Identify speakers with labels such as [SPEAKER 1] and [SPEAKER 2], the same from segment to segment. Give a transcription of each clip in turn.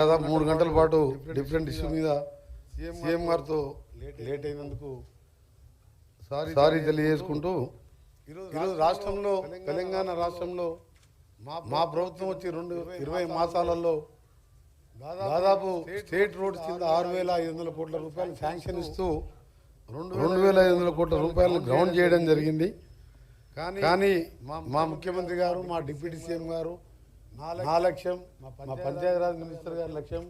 [SPEAKER 1] దాదాపు 3 గంటల పాటు డిఫరెంట్ ఇష్యూ మీద సీఎం గారితో లేట్ అయినందుకు సారీ తెలియజేసుకుంటూ ఈరోజు రాష్ట్రంలో తెలంగాణ రాష్ట్రంలో మా ప్రభుత్వం వచ్చి 20 మాసాలలో దాదాపు స్టేట్ రోడ్స్ కింద 6,500 కోట్ల రూపాయలు శాంక్షన్ ఇస్తూ 2,500 కోట్ల రూపాయలను గ్రౌండ్ చేయడం జరిగింది. కానీ మా ముఖ్యమంత్రి గారు, మా డిప్యూటీ సీఎం గారు, నా లక్ష్యం, మా పంచాయతీరాజ్ మినిస్టర్ గారి లక్ష్యం,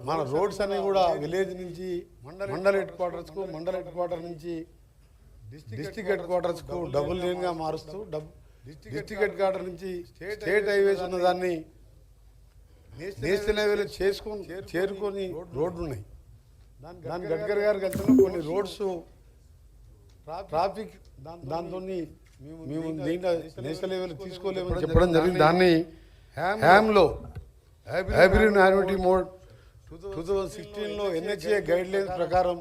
[SPEAKER 1] మన రోడ్స్ అన్ని కూడా విలేజ్ నుంచి మండల్ హెడ్ క్వార్టర్స్కు, మండల్ హెడ్ క్వార్టర్ నుంచి డిస్ట్రిక్ట్ హెడ్ క్వార్టర్స్కు డబుల్ లేన్గా మారుస్తూ డిస్ట్రిక్ట్ హెడ్ క్వార్టర్ నుంచి స్టేట్ హైవేస్ ఉన్నదాన్ని నేషనల్ హైవేలో చేరుకొని రోడ్లు ఉన్నాయి. దాని గడ్కరీ గారు కలిసి కొన్ని రోడ్స్ ట్రాఫిక్ దాంతో మేము దీంట్లో నేషనల్ లెవెల్ తీసుకోలేమని చెప్పడం జరిగింది. దాన్ని హ్యామ్లో హైబ్రిడ్ యాన్యుటీ మోడ్ 2016లో NHA గైడ్ లైన్స్ ప్రకారం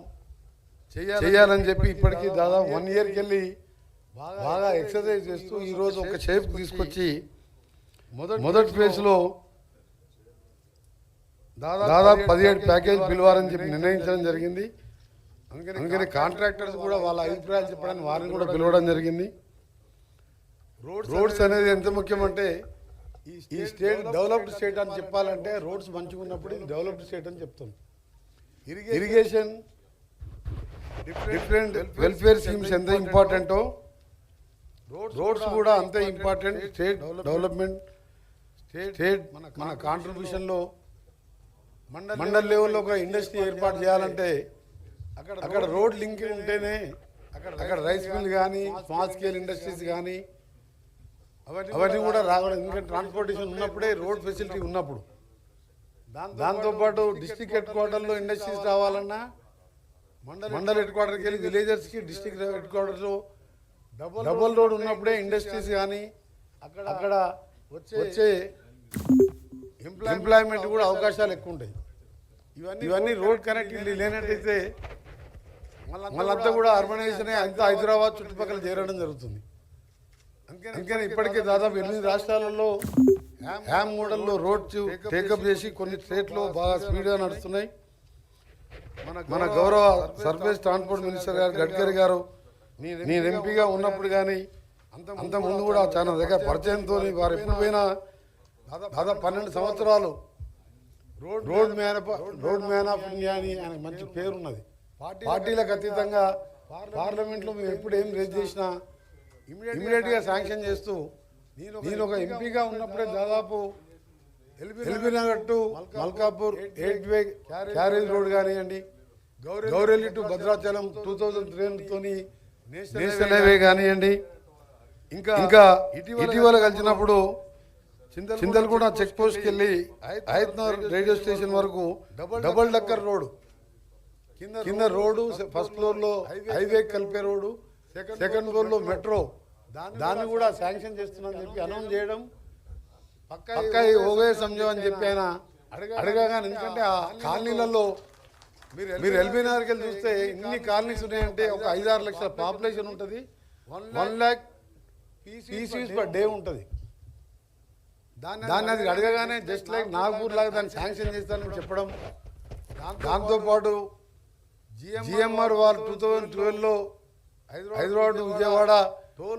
[SPEAKER 1] చేయాలని చెప్పి ఇప్పటికీ దాదాపు 1 ఇయర్కి వెళ్ళి బాగా ఎక్సర్సైజ్ చేస్తూ ఈరోజు ఒక షేప్ తీసుకొచ్చి మొదటి ఫేజ్లో దాదాపు 17 ప్యాకేజ్ పిలవాలని చెప్పి నిర్ణయించడం జరిగింది. అందుకని కాంట్రాక్టర్స్ కూడా వాళ్ళ అభిప్రాయాలు చెప్పడానికి వారిని కూడా పిలవడం జరిగింది. రోడ్స్ అనేది ఎంత ముఖ్యమంటే ఈ స్టేట్ డెవలప్డ్ స్టేట్ అని చెప్పాలంటే రోడ్స్ మంచిగా ఉన్నప్పుడు ఇది డెవలప్డ్ స్టేట్ అని చెప్తాం. ఇరిగేషన్, డిఫరెంట్ వెల్ఫేర్ స్కీమ్స్ ఎంత ఇంపార్టెంటో రోడ్స్ కూడా అంతే ఇంపార్టెంట్. స్టేట్ డెవలప్మెంట్, స్టేట్ మన కాంట్రిబ్యూషన్లో మండల్ లెవెల్లో ఒక ఇండస్ట్రీ ఏర్పాటు చేయాలంటే అక్కడ రోడ్ లింక్ ఉంటేనే అక్కడ రైస్ మిల్ కానీ స్మాల్ స్కేల్ ఇండస్ట్రీస్ కానీ అవన్నీ కూడా రావడం. ఇంకా ట్రాన్స్పోర్టేషన్ ఉన్నప్పుడే రోడ్ ఫెసిలిటీ ఉన్నప్పుడు. దాంతోపాటు డిస్ట్రిక్ట్ హెడ్ క్వార్టర్లో ఇండస్ట్రీస్ రావాలన్నా మండల్ హెడ్ క్వార్టర్కి వెళ్ళి విలేజర్స్కి డిస్ట్రిక్ట్ హెడ్ క్వార్టర్లో డబుల్ రోడ్ ఉన్నప్పుడే ఇండస్ట్రీస్ కానీ అక్కడ వచ్చే ఎంప్లాయ్మెంట్ కూడా అవకాశాలు ఎక్కువ ఉంటాయి. ఇవన్నీ రోడ్ కనెక్టివిటీ లేనట్టయితే మళ్ళంతా కూడా అర్బనైజేషన్ అంతా హైదరాబాద్ చుట్టుపక్కల చేరడం జరుగుతుంది. అందుకని ఇప్పటికే దాదాపు 8 రాష్ట్రాలలో హ్యామ్ మోడల్లో రోడ్స్ టేకప్ చేసి కొన్ని స్టేట్లో బాగా స్పీడ్గా నడుస్తున్నాయి. మన గౌరవ సర్ఫేస్ ట్రాన్స్పోర్ట్ మినిస్టర్ గారు గడ్కరీ గారు నేను ఎంపీగా ఉన్నప్పుడు కానీ అంత ముందు కూడా చాలా దగ్గర పరిచయంతో వారు ఎప్పుడు పోయినా దాదాపు 12 సంవత్సరాలు రోడ్ మ్యాన్ ఆఫ్ ఇండియా అని ఆయనకు మంచి పేరున్నది. పార్టీలకు అతీతంగా పార్లమెంట్లో మేము ఎప్పుడు ఏం రేజ్ చేసినా ఇమీడియట్గా శాంక్షన్ చేస్తూ నేను ఒక ఎంపీగా ఉన్నప్పుడే దాదాపు ఎల్బీ నగర్ టు మల్కాపూర్ 8-వే క్యారేజ్ రోడ్ కానివ్వండి, గౌరెల్లి టు భద్రాచలం 2003తోని నేషనల్ హైవే కానివ్వండి, ఇంకా ఇటీవల కలిసినప్పుడు చింతలగూడ చెక్ పోస్ట్కి వెళ్ళి హైత్నగర్ రేడియో స్టేషన్ వరకు డబుల్ డక్కర్ రోడ్డు కింద రోడ్డు, ఫస్ట్ ఫ్లోర్లో హైవే కలిపే రోడ్డు, సెకండ్ ఫ్లోర్లో మెట్రో, దాన్ని కూడా శాంక్షన్ చేస్తున్నామని చెప్పి అనౌన్స్ చేయడం పక్కా ఓవే సంజయ్ అని చెప్పి ఆయన అడగగానే. ఎందుకంటే ఆ కాలనీలలో మీరు ఎల్బీ నగర్కి వెళ్ళి చూస్తే ఎన్ని కాలనీస్ ఉన్నాయంటే ఒక 5-6 లక్షల పాపులేషన్ ఉంటుంది. 1 lakh పీసీస్ పర్ డే ఉంటుంది. దాన్ని అది అడగగానే జస్ట్ లైక్ నాగపూర్ లాగా దాన్ని శాంక్షన్ చేస్తానని చెప్పడం. దాంతోపాటు జిఎంఆర్ వాళ్ళు 2012లో హైదరాబాద్ విజయవాడ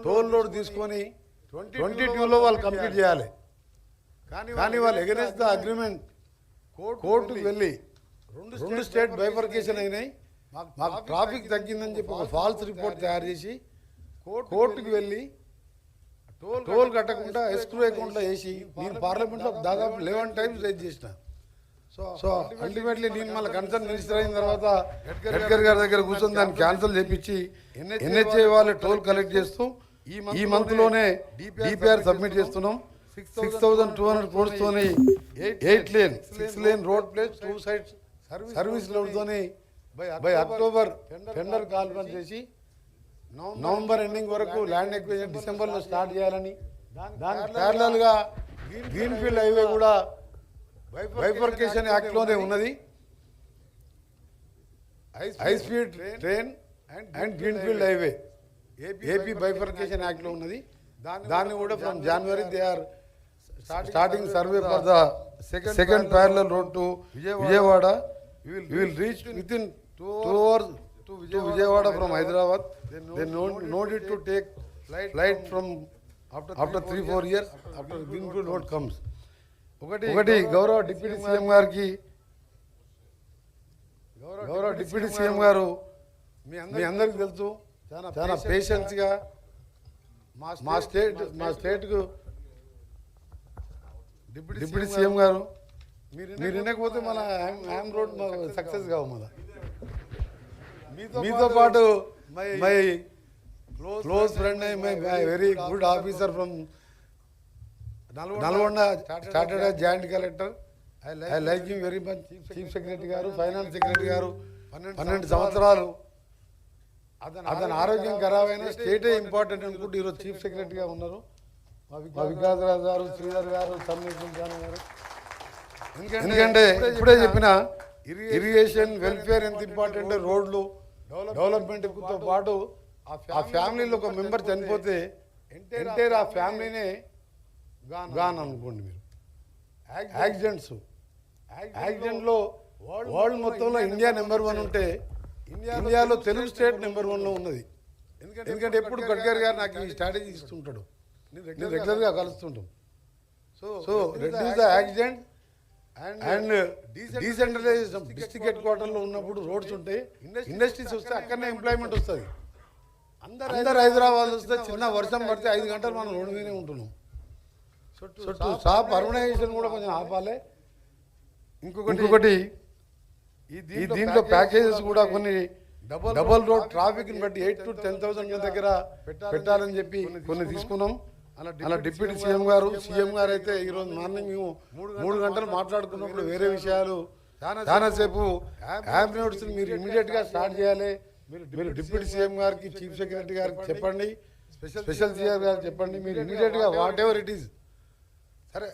[SPEAKER 1] టోల్ రోడ్ తీసుకొని 2022లో వాళ్ళు కంప్లీట్ చేయాలి. కానీ వాళ్ళు ఎగనెస్ట్ ద అగ్రిమెంట్ కోర్టుకు వెళ్ళి 2 స్టేట్ బైఫర్కేషన్ అయినాయి, మాకు ట్రాఫిక్ తగ్గిందని చెప్పి ఒక ఫాల్స్ రిపోర్ట్ తయారు చేసి కోర్టుకు వెళ్ళి టోల్ కట్టకుండా ఎస్క్రూ అకౌంట్లో వేసి నేను పార్లమెంట్లో దాదాపు 11 times రేజ్ చేసిన. సో అల్టిమేట్లీ నేను మళ్ళీ కన్సర్న్ మినిస్టర్ అయిన తర్వాత గడ్కరీ గారి దగ్గర కూర్చొని దాన్ని క్యాన్సిల్ చేయించి NHA వాళ్ళే టోల్ కలెక్ట్ చేస్తూ ఈ మంత్లోనే DPR సబ్మిట్ చేస్తున్నాం. 6,200 crores-తోని 8 lane 6 lane road plus 2 sides service రోడ్తోని బై అక్టోబర్ టెండర్ కాల్ఫర్ చేసి నవంబర్ ఎండింగ్ వరకు ల్యాండ్ ఎక్విజిషన్ డిసెంబర్లో స్టార్ట్ చేయాలని, దాని ప్యారలల్గా గ్రీన్ఫీల్డ్ హైవే కూడా బైఫర్కేషన్ యాక్ట్లోనే ఉన్నది. High speed train and greenfield highway AP bifurcation యాక్ట్లో ఉన్నది. దాన్ని కూడా from January they are starting survey for the second parallel road to Vijayawada. We will reach within 2 hours to Vijayawada from Hyderabad. Then no need to take flight from after 3-4 years after Greenfield road comes. ఒకటి గౌరవ deputy CM గారికి deputy CM గారు మీ అందరికీ తెలుసు చాలా పేషెన్స్గా మా స్టేట్కు deputy CM గారు మీరు వినకపోతే మన హ్యామ్ రోడ్ సక్సెస్ కావు మన మీతో పాటు my close friend my very good officer from Nalgonda started as joint collector. I like him very much. Chief secretary గారు, ఫైనాన్స్ సెక్రటరీ గారు 12 సంవత్సరాలు అతని ఆరోగ్యం ఖరాబ్ అయినా స్టేటే ఇంపార్టెంట్ అనుకుంటూ ఈరోజు చీఫ్ సెక్రటరీగా ఉన్నారు. మా వికాస్ రాజు గారు, శ్రీధర్ గారు, సమ్మిషన్ గారు. ఎందుకంటే ఇప్పుడే చెప్పిన ఇరిగేషన్ వెల్ఫేర్ ఎంత ఇంపార్టెంట్, రోడ్లు డెవలప్మెంట్తో పాటు ఆ ఫ్యామిలీలో ఒక మెంబర్ చనిపోతే ఎంటైర్ ఆ ఫ్యామిలీనే గాన్ అనుకోండి. మీరు యాక్సిడెంట్లో వరల్డ్ మొత్తంలో ఇండియా నెంబర్ 1 ఉంటే ఇండియాలో తెలుగు స్టేట్ నెంబర్ 1లో ఉన్నది. ఎందుకంటే ఎప్పుడు గడ్కరీ గారు నాకు ఈ స్ట్రాటజీ ఇస్తుంటాడు, నేను రెగ్యులర్గా కలుస్తుంటాం. So reduce the accident and decentralization. District head క్వార్టర్లో ఉన్నప్పుడు రోడ్స్ ఉంటాయి, ఇండస్ట్రీస్ వస్తే అక్కడనే ఎంప్లాయ్మెంట్ వస్తుంది. అందరు హైదరాబాద్ వస్తే చిన్న వర్షం పడితే 5 గంటలు మనం రోడ్డు మీదనే ఉంటున్నాం. సో టు స్టాప్ అర్బనైజేషన్ కూడా కొంచెం ఆపాలి. ఇంకొకటి ఈ దీంట్లో ప్యాకేజెస్ కూడా కొన్ని డబల్ రోడ్ ట్రాఫిక్ని బట్టి 8,000 to 10,000 దగ్గర పెట్టాలని చెప్పి కొన్ని తీసుకున్నాం. అలా డిప్యూటీ సీఎం గారు అయితే ఈరోజు మార్నింగ్ మేము 3 గంటలు మాట్లాడుకున్నప్పుడు వేరే విషయాలు చాలాసేపు అంబులెన్స్ మీరు ఇమీడియట్గా స్టార్ట్ చేయాలి. మీరు డిప్యూటీ సీఎం గారికి, చీఫ్ సెక్రటరీ గారికి చెప్పండి, స్పెషల్ సీఎం గారికి చెప్పండి, మీరు ఇమీడియట్గా వాట్ ఎవర్ ఇట్ ఈస్.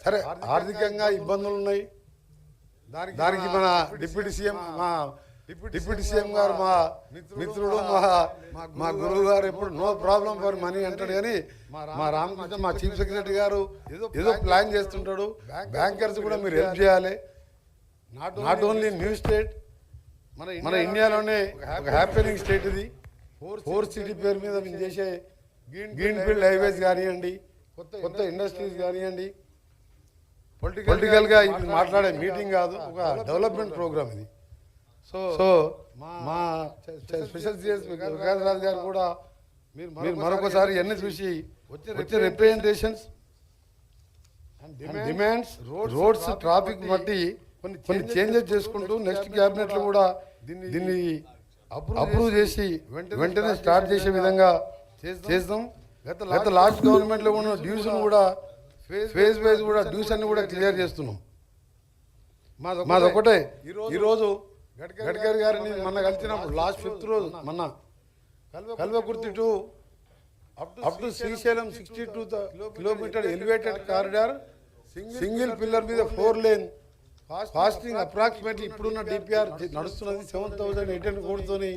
[SPEAKER 1] సరే ఆర్థికంగా ఇబ్బందులు ఉన్నాయి, దానికి మన డిప్యూటీ సీఎం గారు మా మిత్రుడు, మా గురువు గారు ఎప్పుడు నో ప్రాబ్లం ఫర్ మనీ అంటాడు. కానీ మా రామకృష్ణ, మా చీఫ్ సెక్రటరీ గారు ఏదో ప్లాన్ చేస్తుంటాడు. బ్యాంకర్స్ కూడా మీరు హెల్ప్ చేయాలి. నాట్ ఓన్లీ న్యూ స్టేట్, మన ఇండియాలోనే ఒక హ్యాపెనింగ్ స్టేట్ ఇది. 4 సిటీ పేరు మీద మేము చేసే గ్రీన్ఫీల్డ్ హైవేస్ కానివ్వండి, కొత్త ఇండస్ట్రీస్ కానివ్వండి. పొలిటికల్గా ఇది మాట్లాడే మీటింగ్ కాదు, ఒక డెవలప్మెంట్ ప్రోగ్రామ్ ఇది. సో మా స్పెషల్ సిఎస్ వికాస్ రాజు గారు కూడా మీరు మరొకసారి ఎన్ని చూసి వచ్చే రిప్రజెంటేషన్స్ డిమాండ్స్, రోడ్స్, ట్రాఫిక్ బట్టి కొన్ని చేంజెస్ చేసుకుంటూ నెక్స్ట్ క్యాబినెట్లో కూడా దీన్ని అప్రూవ్ చేసి వెంటనే స్టార్ట్ చేసే విధంగా చేస్తాం. గత లాస్ట్ గవర్నమెంట్లో ఉన్న డ్యూస్ కూడా ఫేజ్ వైజ్ కూడా డ్యూస్ అన్ని కూడా క్లియర్ చేస్తున్నాం. మాదొకటే ఈరోజు గడ్కరీ గారిని మొన్న కలిసినప్పుడు లాస్ట్ 5th రోజు మొన్న Kalvakurthy to up to Srisailam 62 kilometre elevated corridor, single pillar మీద 4 లేన్, కాస్టింగ్ అప్రాక్సిమేట్లీ ఇప్పుడున్న డిపిఆర్ నడుస్తున్నది 7,800 కోట్లతోని.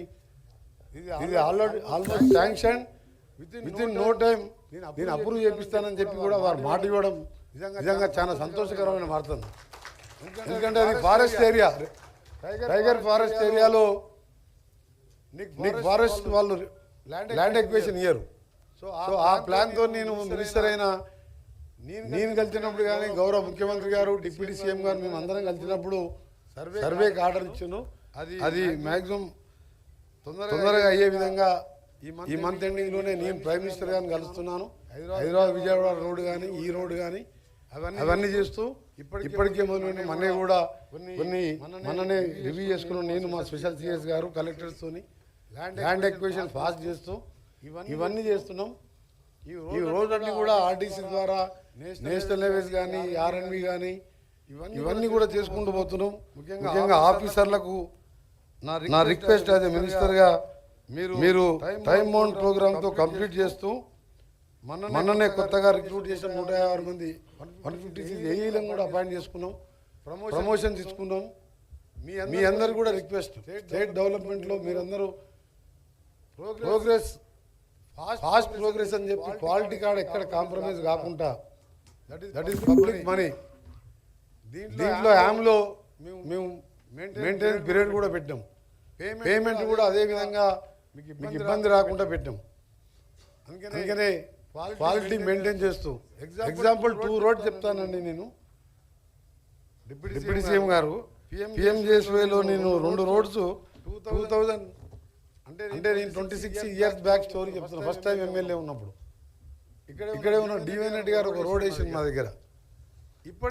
[SPEAKER 1] ఇది almost sanction. Within no time నేను అప్రూవ్ చేపిస్తానని చెప్పి కూడా వారు మాట ఇవ్వడం నిజంగా చాలా సంతోషకరమైన వార్త. ఎందుకంటే అది ఫారెస్ట్ ఏరియా, టైగర్ ఫారెస్ట్ ఏరియాలో నీకు ఫారెస్ట్ వాళ్ళు ల్యాండ్ ఎక్వేషన్ ఇయ్యరు. సో ఆ ప్లాన్తో నేను మినిస్టర్ అయినా నేను కలిసినప్పుడు కానీ గౌరవ ముఖ్యమంత్రి గారు, డిప్యూటీ సీఎం గారు మేము అందరం కలిసినప్పుడు సర్వేకి ఆర్డర్ ఇచ్చాను. అది మ్యాక్సిమం తొందరగా అయ్యే విధంగా ఈ మంత్ ఎండింగ్లోనే నేను ప్రైమ్ మినిస్టర్ గారిని కలుస్తున్నాను. హైదరాబాద్ విజయవాడ రోడ్డు కానీ ఈ రోడ్డు కానీ అవన్నీ చేస్తూ ఇప్పటికే మొదలు మొన్నే కూడా మననే రివ్యూ చేసుకున్నాం. నేను మా స్పెషల్ సిఎస్ గారు కలెక్టర్స్తోని ల్యాండ్ ఎక్విజిషన్ ఫాస్ట్ చేస్తూ ఇవన్నీ చేస్తున్నాం. ఈ రోడ్లన్నీ కూడా ఆర్టీసీ ద్వారా నేషనల్ హైవేస్ కానీ ఆర్ఎన్బి కానీ ఇవన్నీ కూడా చేసుకుంటూ పోతున్నాం. ముఖ్యంగా ఆఫీసర్లకు నా రిక్వెస్ట్ యాజ్ మినిస్టర్గా మీరు టైం బౌండ్ ప్రోగ్రామ్తో కంప్లీట్ చేస్తూ మొన్ననే కొత్తగా రిక్రూట్ చేసిన 150 మంది 156 ఏఈలను కూడా అపాయింట్ చేసుకున్నాం, ప్రమోషన్స్ ఇచ్చుకున్నాం. మీ అందరు కూడా రిక్వెస్ట్, స్టేట్ డెవలప్మెంట్లో మీరందరూ ప్రోగ్రెస్, ఫాస్ట్ ప్రోగ్రెస్ అని చెప్పి క్వాలిటీ కాడ ఎక్కడ కాంప్రమైజ్ కాకుండా, దట్ ఈస్ పబ్లిక్ మనీ, దీంట్లో యామ్లో మేము మెయింటెనెన్స్ పీరియడ్ కూడా పెట్టాం, పేమెంట్ కూడా అదే విధంగా మీకు ఇబ్బంది రాకుండా పెట్టాం. అందుకనే క్వాలిటీ మెయింటైన్ చేస్తూ ఎగ్జాంపుల్ 2 రోడ్ చెప్తానండి. నేను డిప్యూటీ సీఎం గారు పిఎంజేఎస్వైలో నేను 2 రోడ్స్ 2000 అంటే నేను 26 ఇయర్స్ బ్యాక్ స్టోరీ చెప్తున్నాను. ఫస్ట్ టైం ఎమ్మెల్యే ఉన్నప్పుడు ఇక్కడే ఉన్న డివైన్ రెడ్డి గారు ఒక రోడ్ వేసింది మా దగ్గర.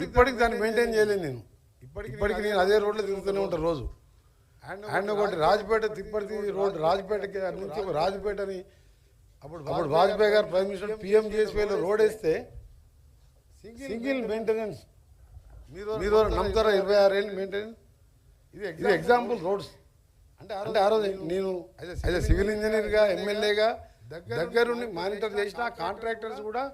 [SPEAKER 1] ఇప్పటికి దాన్ని మెయింటైన్ చేయలేను నేను. ఇప్పటికి నేను అదే రోడ్లో తిరుగుతూనే ఉంటాను రోజు. అండ్ ఒకటి రాజపేట తిప్పటి రోడ్, రాజపేటకి నుంచి రాజపేటని అప్పుడు వాజ్పేయి గారు ప్రైమ్ మినిస్టర్ పిఎంజేఎస్వైలో రోడ్ వేస్తే సింగిల్ మెయింటెనెన్స్ మీరు నమ్ముతారా 26 ఏళ్ళు మెయింటెనెన్స్. ఇది ఎగ్జాంపుల్ రోడ్స్. అంటే ఆ రోజు నేను యాజ్ సివిల్ ఇంజనీర్గా ఎమ్మెల్యేగా దగ్గరుండి మానిటర్ చేసిన కాంట్రాక్టర్స్ కూడా